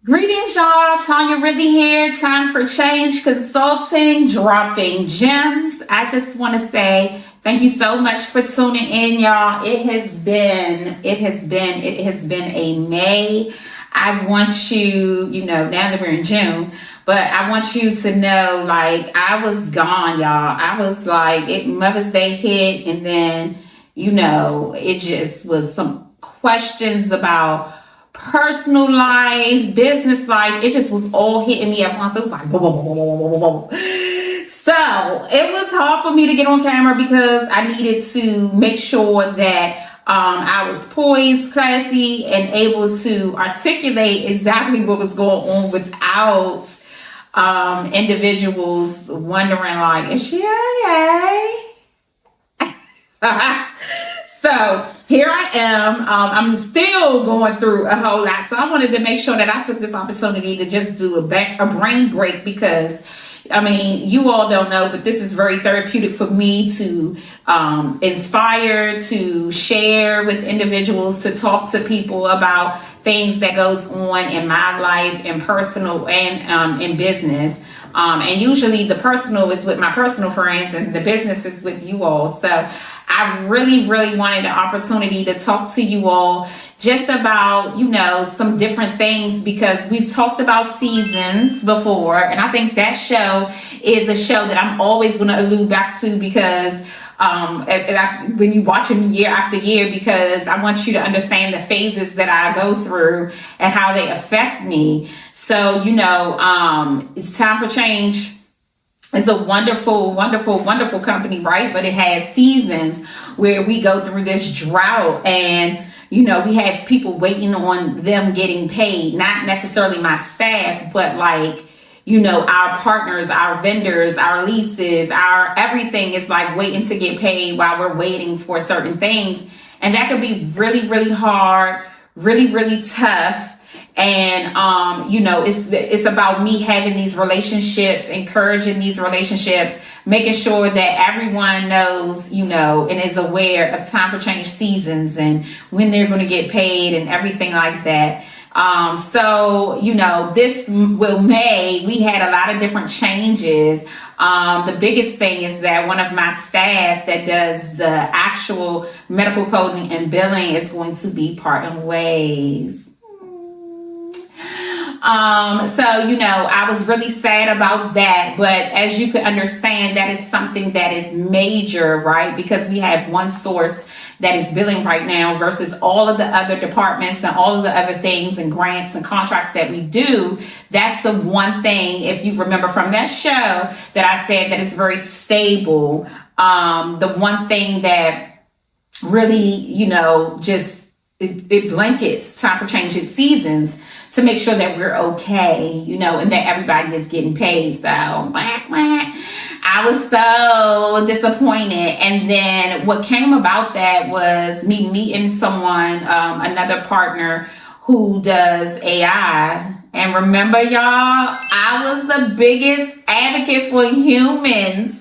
Greetings, y'all. Tanya Ridley here. Time for Change Consulting, dropping gems. I just want to say thank you so much for tuning in, y'all. It has been a May. I want you, now that we're in June, but I want you to know, like, I was gone, y'all. I was like, Mother's Day hit, and then, it just was some questions about personal life, business life. It just was all hitting me at once. It was like, whoa, whoa, whoa, whoa, whoa, whoa, whoa. So it was hard for me to get on camera because I needed to make sure that I was poised, classy, and able to articulate exactly what was going on without individuals wondering, like, is she okay? So here I am. I'm still going through a whole lot. So I wanted to make sure that I took this opportunity to just do a brain break because, you all don't know, but this is very therapeutic for me to inspire, to share with individuals, to talk to people about things that goes on in my life, in personal and in business. And usually the personal is with my personal friends and the business is with you all. So I really, really wanted the opportunity to talk to you all just about, some different things because we've talked about seasons before. And I think that show is a show that I'm always going to allude back to because when you watch them year after year, because I want you to understand the phases that I go through and how they affect me. So, it's time for change. It's a wonderful, wonderful, wonderful company, right? But it has seasons where we go through this drought and, we have people waiting on them getting paid, not necessarily my staff, but like, our partners, our vendors, our leases, our everything is like waiting to get paid while we're waiting for certain things. And that could be really, really hard, really, really tough. And, it's about me having these relationships, encouraging these relationships, making sure that everyone knows, and is aware of time for change seasons and when they're going to get paid and everything like that. This May, we had a lot of different changes. The biggest thing is that one of my staff that does the actual medical coding and billing is going to be parting ways. I was really sad about that, but as you can understand, that is something that is major, right? Because we have one source that is billing right now versus all of the other departments and all of the other things and grants and contracts that we do. That's the one thing, if you remember from that show, that I said that is very stable. The one thing that really, just it blankets time for change seasons to make sure that we're okay, and that everybody is getting paid. So I was so disappointed. And then what came about that was me meeting someone, another partner who does AI. And remember, y'all, I was the biggest advocate for humans.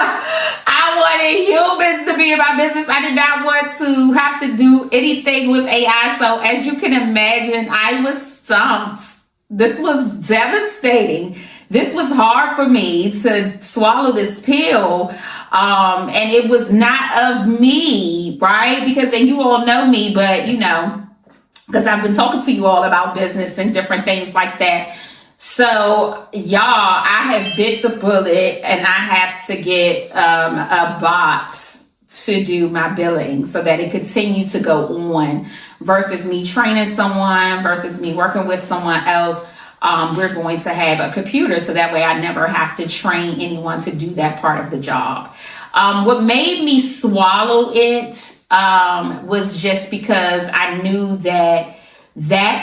I wanted humans to be in my business. I did not want to have to do anything with AI. So as you can imagine, I was stumped. This was devastating. This was hard for me to swallow this pill. And it was not of me, right? Because, and you all know me, but because I've been talking to you all about business and different things like that. So, y'all, I have bit the bullet and I have to get a bot to do my billing so that it continue to go on versus me training someone versus me working with someone else. We're going to have a computer so that way I never have to train anyone to do that part of the job. What made me swallow it was just because I knew that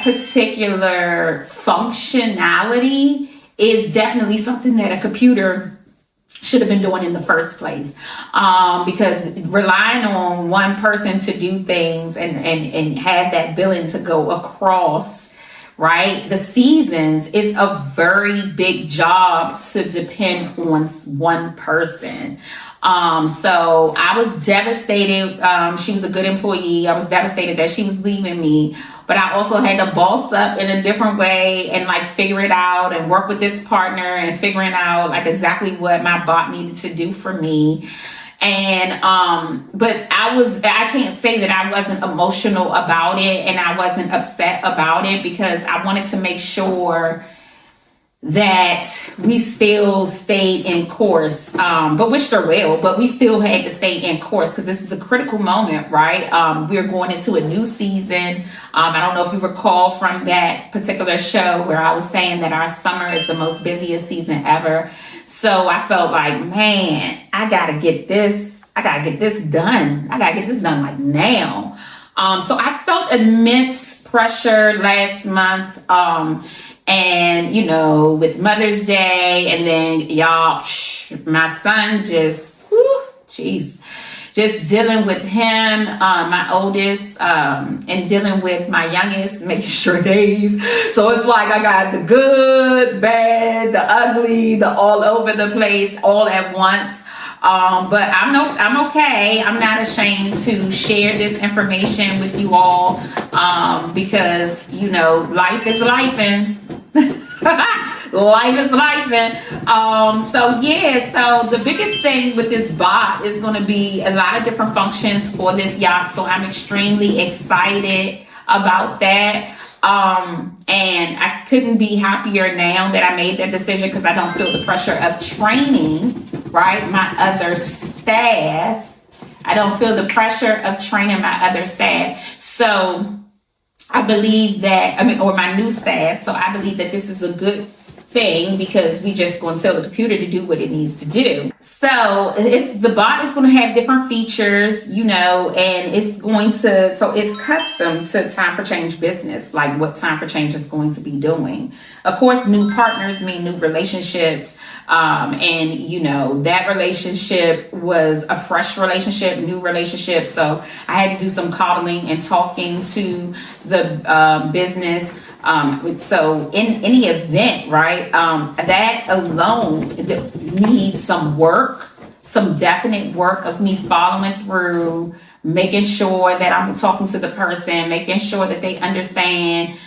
particular functionality is definitely something that a computer should have been doing in the first place. Because relying on one person to do things and have that billing to go across, right, the seasons is a very big job to depend on one person. So I was devastated. She was a good employee. I was devastated that she was leaving me, but I also had to boss up in a different way and like figure it out and work with this partner and figuring out like exactly what my bot needed to do for me. And but I can't say that I wasn't emotional about it and I wasn't upset about it, because I wanted to make sure that we still stayed in course, but wished her well, but we still had to stay in course because this is a critical moment, right? We're going into a new season. I don't know if you recall from that particular show where I was saying that our summer is the most busiest season ever. So I felt like, man, I gotta get this done. I gotta get this done like now. So I felt immense pressure last month. And, you know, with Mother's Day, and then y'all, my son just dealing with him, my oldest, and dealing with my youngest, making sure days. So it's like I got the good, bad, the ugly, the all over the place, all at once. But I'm okay. I'm not ashamed to share this information with you all, because, you know, life is lifing. Life is lifing. So the biggest thing with this bot is going to be a lot of different functions for this yacht. So I'm extremely excited about that. And I couldn't be happier now that I made that decision, because I don't feel the pressure of training, right, my other staff. I don't feel the pressure of training my other staff. So I believe that, or my new staff. So I believe that this is a good thing, because we just going to tell the computer to do what it needs to do. So the bot is going to have different features, you know, and it's custom to Time for Change business, like what Time for Change is going to be doing. Of course, new partners mean new relationships. And you know, that relationship was a fresh relationship, new relationship. So I had to do some coddling and talking to the business. So in any event, right, that alone needs some work, some definite work of me following through, making sure that I'm talking to the person, making sure that they understand,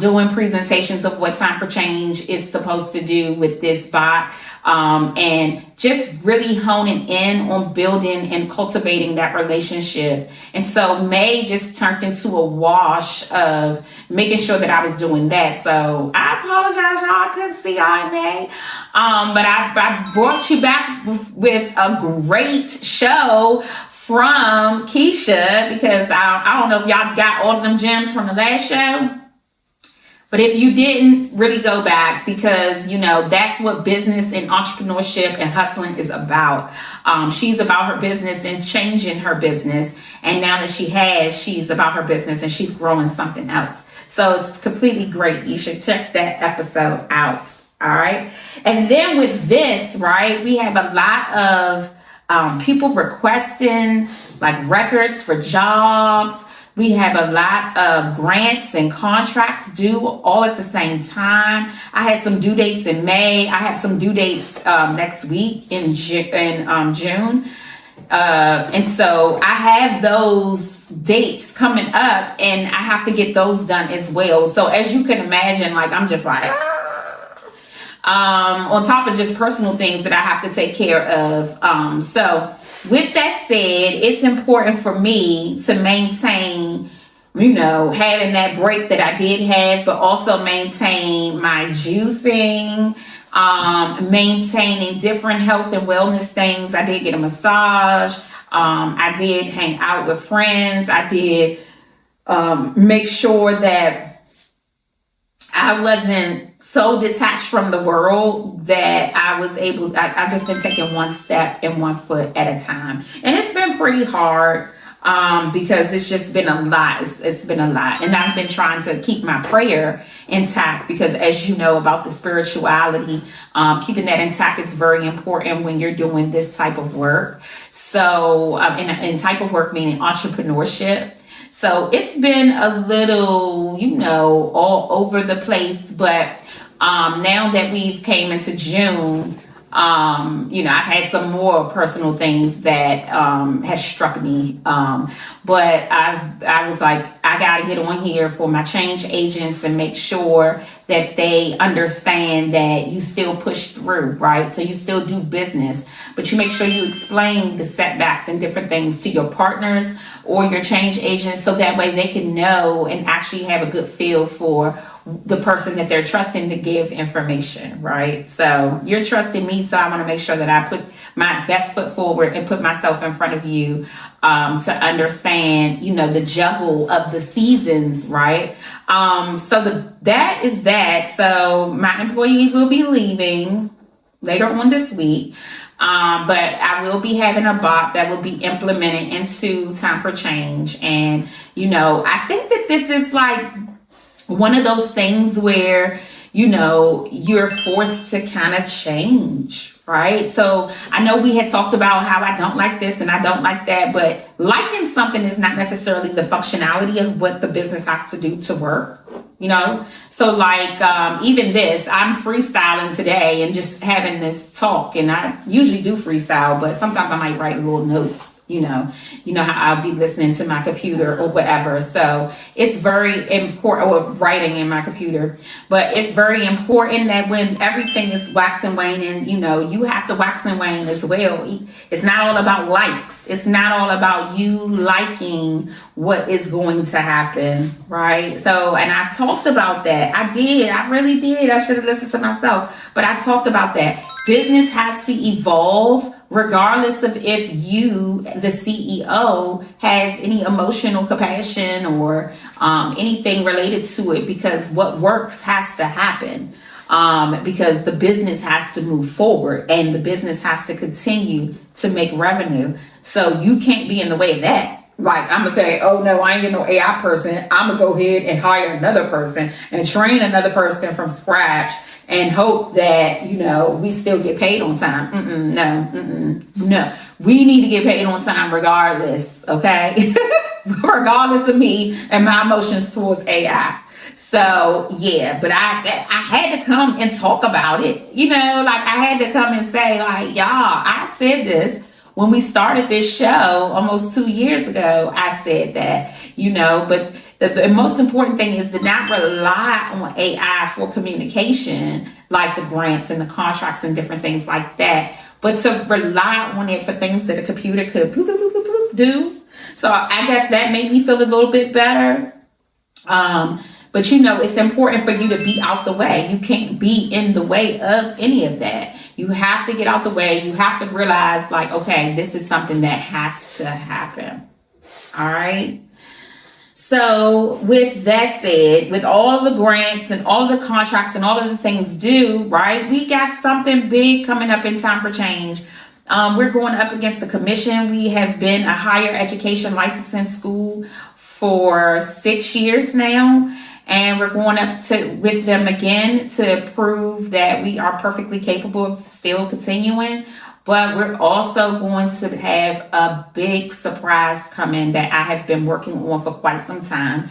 doing presentations of what Time for Change is supposed to do with this bot, and just really honing in on building and cultivating that relationship. And so May just turned into a wash of making sure that I was doing that. So I apologize, y'all. I couldn't see y'all in May. But I brought you back with a great show from Keisha, because I don't know if y'all got all of them gems from the last show. But if you didn't, really go back, because, you know, that's what business and entrepreneurship and hustling is about. She's about her business and changing her business. And now that she's about her business and she's growing something else. So it's completely great. You should check that episode out. All right. And then with this, right, we have a lot of people requesting like records for jobs. We have a lot of grants and contracts due all at the same time. I had some due dates in May. I have some due dates next week in June. And so I have those dates coming up, and I have to get those done as well. So as you can imagine, like I'm just like, on top of just personal things that I have to take care of. So with that said, it's important for me to maintain, you know, having that break that I did have, but also maintain my juicing, maintaining different health and wellness things. I did get a massage. I did hang out with friends. I did make sure that I wasn't so detached from the world that I was able, I just been taking one step and one foot at a time. And it's been pretty hard because it's just been a lot. It's been a lot. And I've been trying to keep my prayer intact, because as you know about the spirituality, keeping that intact is very important when you're doing this type of work. So, and type of work meaning entrepreneurship. So it's been a little, you know, all over the place, but now that we've came into June, I've had some more personal things that has struck me. But I was like, I got to get on here for my change agents and make sure that they understand that you still push through, right? So you still do business, but you make sure you explain the setbacks and different things to your partners or your change agents, so that way they can know and actually have a good feel for the person that they're trusting to give information, right? So you're trusting me, so I want to make sure that I put my best foot forward and put myself in front of you to understand, the juggle of the seasons, right? That is that. So my employees will be leaving later on this week. But I will be having a bot that will be implemented into Time for Change. And, I think that this is like one of those things where, you're forced to kind of change, right? So I know we had talked about how I don't like this and I don't like that, but liking something is not necessarily the functionality of what the business has to do to work. So like even this, I'm freestyling today and just having this talk, and I usually do freestyle, but sometimes I might write little notes, how I'll be listening to my computer or whatever. So it's very important, or writing in my computer, but it's very important that when everything is wax and waning, you have to wax and wane as well. It's not all about likes. It's not all about you liking what is going to happen, right? So, and I talked about that. I really did. I should have listened to myself, but I talked about that. Business has to evolve regardless of if you, the CEO, has any emotional compassion or anything related to it, because what works has to happen. Because the business has to move forward and the business has to continue to make revenue. So you can't be in the way of that. Like, I'm going to say, oh no, I ain't getting no AI person. I'm going to go ahead and hire another person and train another person from scratch and hope that, we still get paid on time. No. We need to get paid on time regardless, okay? Regardless of me and my emotions towards AI. So, yeah, but I had to come and talk about it. I had to come and say, like, y'all, I said this. When we started this show almost 2 years ago, I said that, but the most important thing is to not rely on AI for communication, like the grants and the contracts and different things like that, but to rely on it for things that a computer could do. So I guess that made me feel a little bit better. But it's important for you to be out the way. You can't be in the way of any of that. You have to get out the way. You have to realize, like, okay, this is something that has to happen. All right. So with that said, with all the grants and all the contracts and all of the things due, right, we got something big coming up in Time for Change. We're going up against the commission. We have been a higher education licensing school for 6 years now. And we're going up with them again to prove that we are perfectly capable of still continuing. But we're also going to have a big surprise coming that I have been working on for quite some time.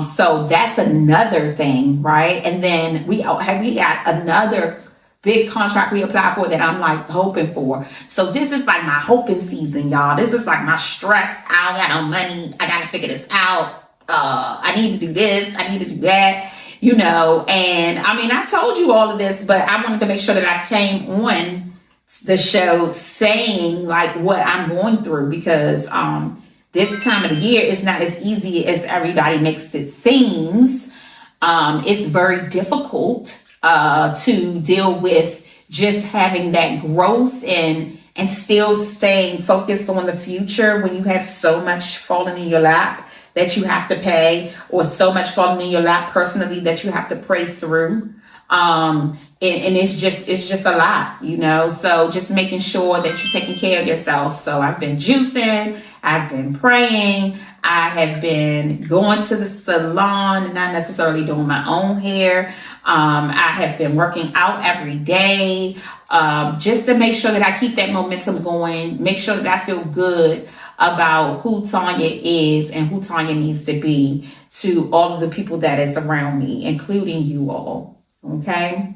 So that's another thing, right? And then we got another big contract we applied for that I'm like hoping for. So this is like my hoping season, y'all. This is like my stress. I don't got no money. I got to figure this out. I need to do this, I need to do that, and I told you all of this, but I wanted to make sure that I came on the show saying like what I'm going through, because this time of the year is not as easy as everybody makes it seems. It's very difficult to deal with just having that growth and still staying focused on the future when you have so much falling in your lap that you have to pay, or so much falling in your lap personally that you have to pray through. And it's just a lot, so just making sure that you're taking care of yourself. So I've been juicing, I've been praying, I have been going to the salon, not necessarily doing my own hair. I have been working out every day, just to make sure that I keep that momentum going, make sure that I feel good about who Tanya is and who Tanya needs to be to all of the people that is around me, including you all. Okay.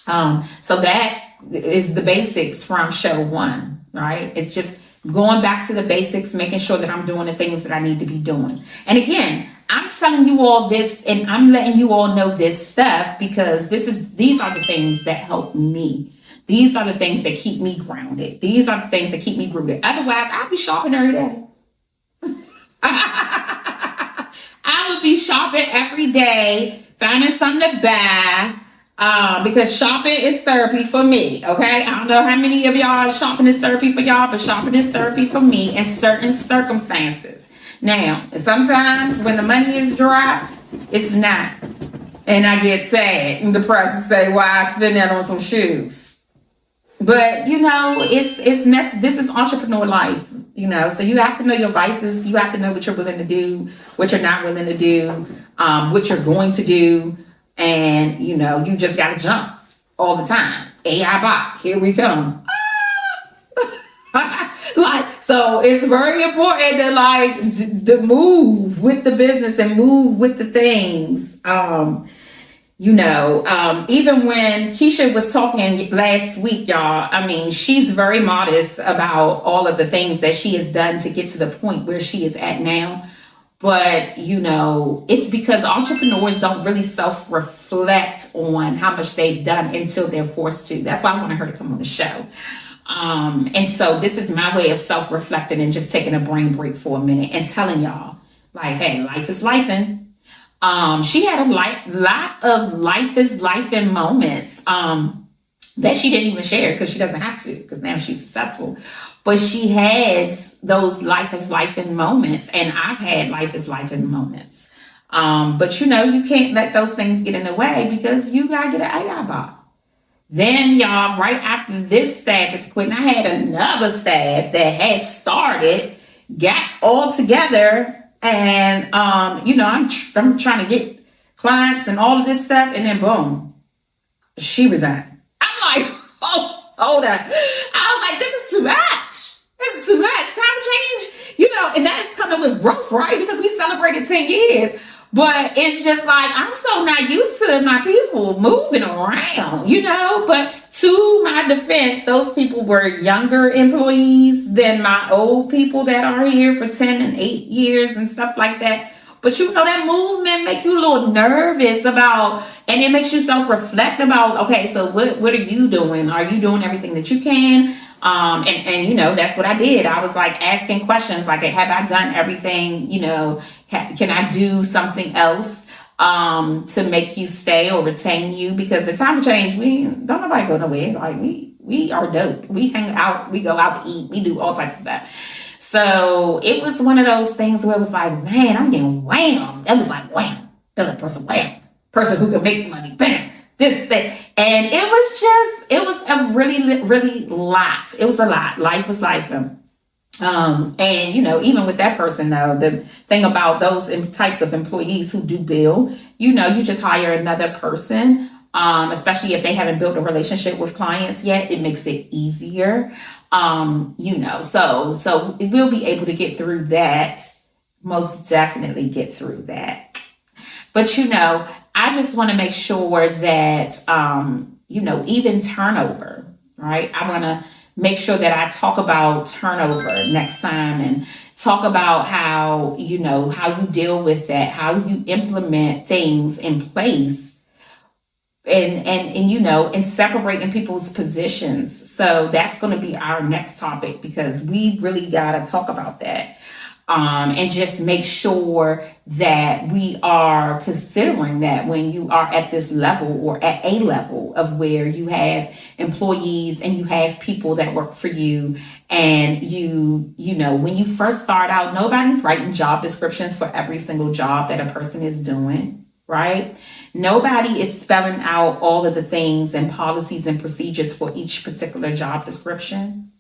So that is the basics from show one, right? It's just going back to the basics, making sure that I'm doing the things that I need to be doing. And again, I'm telling you all this and I'm letting you all know this stuff because these are the things that help me. These are the things that keep me grounded. These are the things that keep me rooted. Otherwise, I'd be shopping every day. I would be shopping every day, finding something to buy, because shopping is therapy for me, okay? I don't know how many of y'all shopping is therapy for y'all, but shopping is therapy for me in certain circumstances. Now, sometimes when the money is dry, it's not. And I get sad and depressed and say, why I spend that on some shoes? But, you know, this is entrepreneur life, you know, so you have to know your vices. You have to know what you're willing to do, what you're not willing to do, what you're going to do. And, you know, you just got to jump all the time. AI bot, here we come. So it's very important to move with the business and move with the things. Even when Keisha was talking last week, y'all, I mean, she's very modest about all of the things that she has done to get to the point where she is at now. But, you know, it's because entrepreneurs don't really self-reflect on how much they've done until they're forced to. That's why I wanted her to come on the show. And so this is my way of self-reflecting and just taking a brain break for a minute and telling y'all, like, hey, life is lifing. She had a lot of life is lifing moments that she didn't even share because she doesn't have to because now she's successful. But she has those life is lifing moments, and I've had life is lifing moments. But you know, you can't let those things get in the way because you gotta get an AI bot. Then y'all, right after this staff is quitting, I had another staff that had started, got all together, and I'm trying to get clients and all of this stuff, and then boom, she resigned. I'm like, oh, hold on. I was like, this is too much. This is too much. Time to change, and that is coming with growth, right? Because we celebrated 10 years. But it's just like, I'm so not used to my people moving around, But to my defense, those people were younger employees than my old people that are here for 10 and 8 years and stuff like that. But that movement makes you a little nervous and it makes you self-reflect about, okay, so what are you doing? Are you doing everything that you can? And that's what I did. I was like asking questions like, have I done everything? Can I do something else to make you stay or retain you? Because the time of change, don't nobody go nowhere. Like we are dope. We hang out, we go out to eat, we do all types of stuff. So it was one of those things where it was like, man, I'm getting wham. It was like wham, the person wham, person who can make money, bam, this thing. And it was a really, really lot. It was a lot. Life was life. And even with that person though, the thing about those types of employees who do bill, you just hire another person, especially if they haven't built a relationship with clients yet, it makes it easier. So we'll be able to get through that, most definitely get through that. But, I just want to make sure that, even turnover, right? I want to make sure that I talk about turnover next time and talk about how you deal with that, how you implement things in place and separating people's positions. So that's going to be our next topic because we really got to talk about that. And just make sure that we are considering that when you are at this level or at a level of where you have employees and you have people that work for you and when you first start out, nobody's writing job descriptions for every single job that a person is doing, right? Nobody is spelling out all of the things and policies and procedures for each particular job description.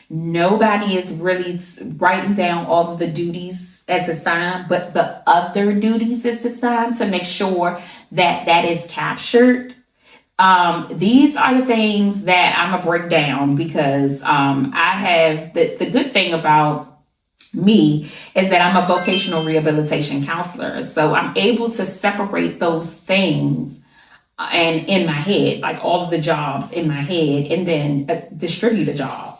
Nobody is really writing down all of the duties as assigned, but the other duties is assigned to make sure that is captured. These are the things that I'm going to break down because I have the good thing about me is that I'm a vocational rehabilitation counselor. So I'm able to separate those things and in my head, like all of the jobs in my head, and then distribute a job.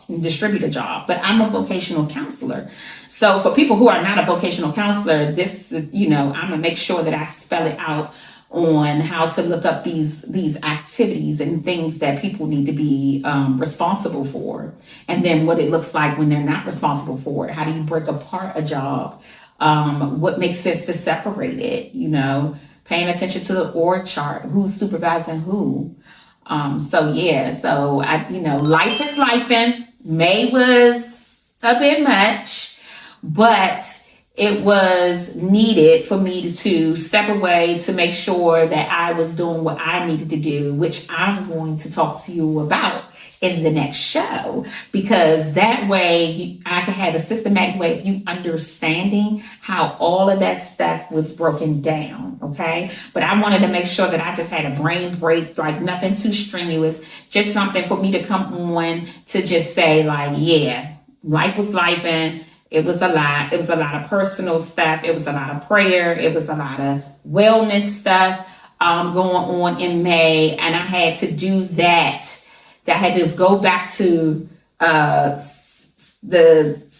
But I'm a vocational counselor. So for people who are not a vocational counselor, this, I'm gonna make sure that I spell it out on how to look up these activities and things that people need to be responsible for, and then what it looks like when they're not responsible for it. How do you break apart a job? What makes sense to separate it? Paying attention to the org chart, who's supervising who. So life is lifing. May was a bit much, but it was needed for me to step away to make sure that I was doing what I needed to do, which I'm going to talk to you about in the next show, because that way I can have a systematic way of you understanding how all of that stuff was broken down. Okay. But I wanted to make sure that I just had a brain break, like nothing too strenuous, just something for me to come on to just say like, yeah, life was life, and it was a lot. It was a lot of personal stuff. It was a lot of prayer. It was a lot of wellness stuff going on in May. And I had to do that. I had to go back to the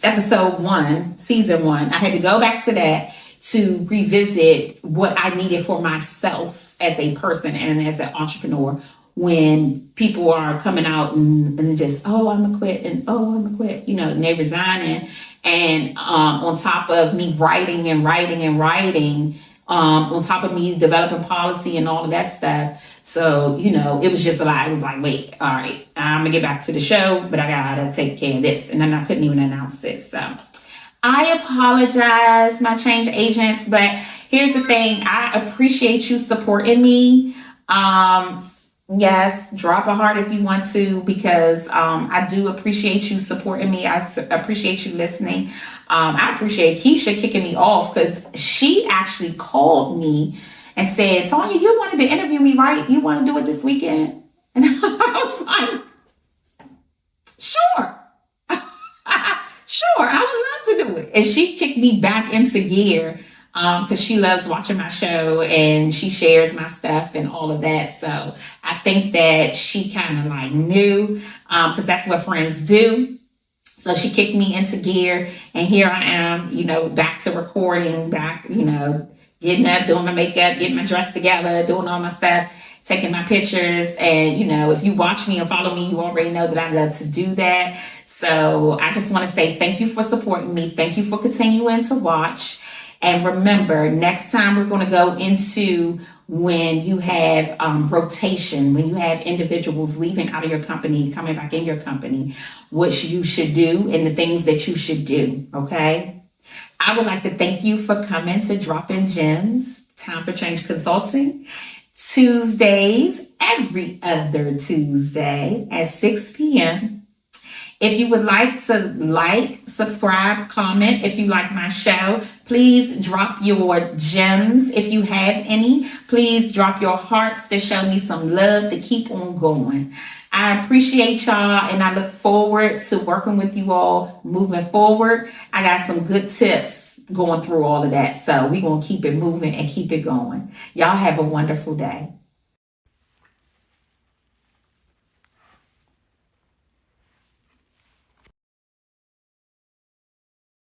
episode 1, season 1. I had to go back to that to revisit what I needed for myself as a person and as an entrepreneur, when people are coming out and just, oh, I'm gonna quit, and oh, I'm gonna quit, and they resigning. And on top of me writing, on top of me developing policy and all of that stuff. So, it was just a lot. It was like, wait, all right, I'm gonna get back to the show, but I gotta take care of this. And then I couldn't even announce it. So I apologize, my change agents, but here's the thing. I appreciate you supporting me. Yes, drop a heart if you want to, because I do appreciate you supporting me. I appreciate you listening. I appreciate Keisha kicking me off, because she actually called me and said, Tonya, you wanted to interview me, right? You want to do it this weekend? And I was like, sure. Sure, I would love to do it. And she kicked me back into gear, because she loves watching my show and she shares my stuff and all of that. So I think that she kind of like knew, because that's what friends do. So she kicked me into gear, and here I am, back to recording, getting up, doing my makeup, getting my dress together, doing all my stuff, taking my pictures. And, if you watch me or follow me, you already know that I love to do that. So I just want to say thank you for supporting me. Thank you for continuing to watch. And remember, next time we're going to go into when you have rotation, when you have individuals leaving out of your company, coming back in your company, what you should do and the things that you should do. Okay. I would like to thank you for coming to Droppin Gems, Time for Change Consulting, Tuesdays, every other Tuesday at 6 p.m. If you would like to subscribe, comment, if you like my show, please drop your gems. If you have any, please drop your hearts to show me some love to keep on going. I appreciate y'all, and I look forward to working with you all moving forward. I got some good tips going through all of that. So we're going to keep it moving and keep it going. Y'all have a wonderful day.